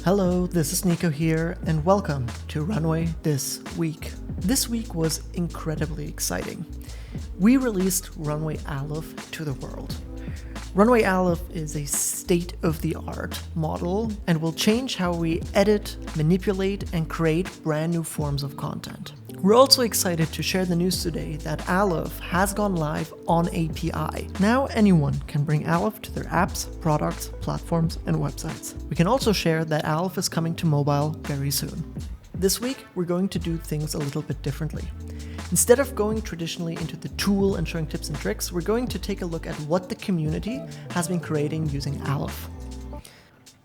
Hello, this is Nico here, and welcome to Runway This Week. This week was incredibly exciting. We released Runway Aleph to the world. Runway Aleph is a state-of-the-art model and will change how we edit, manipulate, and create brand new forms of content. We're also excited to share the news today that Aleph has gone live on API. Now anyone can bring Aleph to their apps, products, platforms, and websites. We can also share that Aleph is coming to mobile very soon. This week, we're going to do things a little bit differently. Instead of going traditionally into the tool and showing tips and tricks, we're going to take a look at what the community has been creating using Aleph.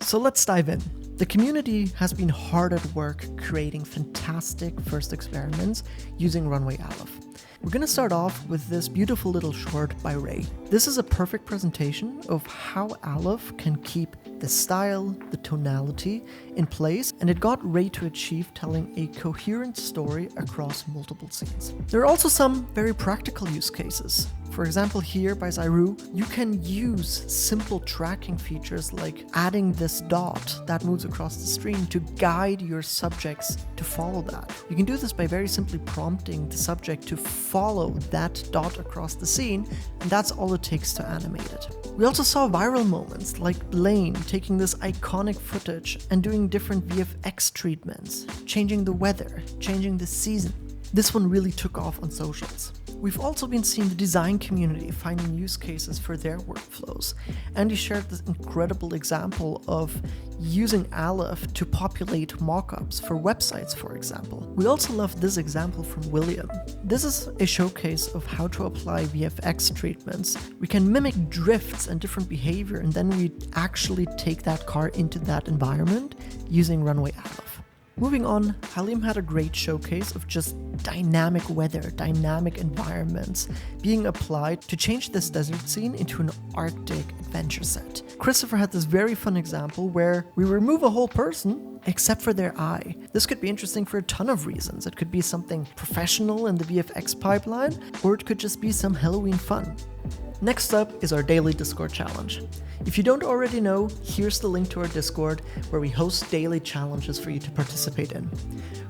So let's dive in. The community has been hard at work creating fantastic first experiments using Runway Aleph. We're going to start off with this beautiful little short by Ray. This is a perfect presentation of how Aleph can keep the style, the tonality in place, and it got Ray to achieve telling a coherent story across multiple scenes. There are also some very practical use cases. For example, here by Zairu, you can use simple tracking features like adding this dot that moves across the screen to guide your subjects to follow that. You can do this by very simply prompting the subject to follow that dot across the scene, and that's all it takes to animate it. We also saw viral moments like Blaine taking this iconic footage and doing different VFX treatments, changing the weather, changing the season. This one really took off on socials. We've also been seeing the design community finding use cases for their workflows. Andy shared this incredible example of using Aleph to populate mockups for websites, for example. We also love this example from William. This is a showcase of how to apply VFX treatments. We can mimic drifts and different behavior, and then we actually take that car into that environment using Runway Aleph. Moving on, Halim had a great showcase of just dynamic weather, dynamic environments being applied to change this desert scene into an Arctic adventure set. Christopher had this very fun example where we remove a whole person except for their eye. This could be interesting for a ton of reasons. It could be something professional in the VFX pipeline, or it could just be some Halloween fun. Next up is our daily Discord challenge. If you don't already know, here's the link to our Discord where we host daily challenges for you to participate in.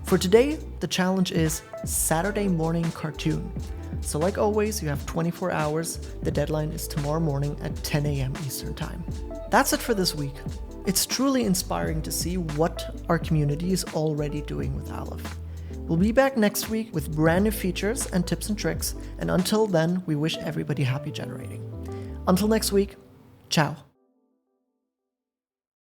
For today, the challenge is Saturday morning cartoon. So like always, you have 24 hours. The deadline is tomorrow morning at 10 a.m. Eastern Time. That's it for this week. It's truly inspiring to see what our community is already doing with Aleph. We'll be back next week with brand new features and tips and tricks, and until then, we wish everybody happy generating. Until next week, ciao.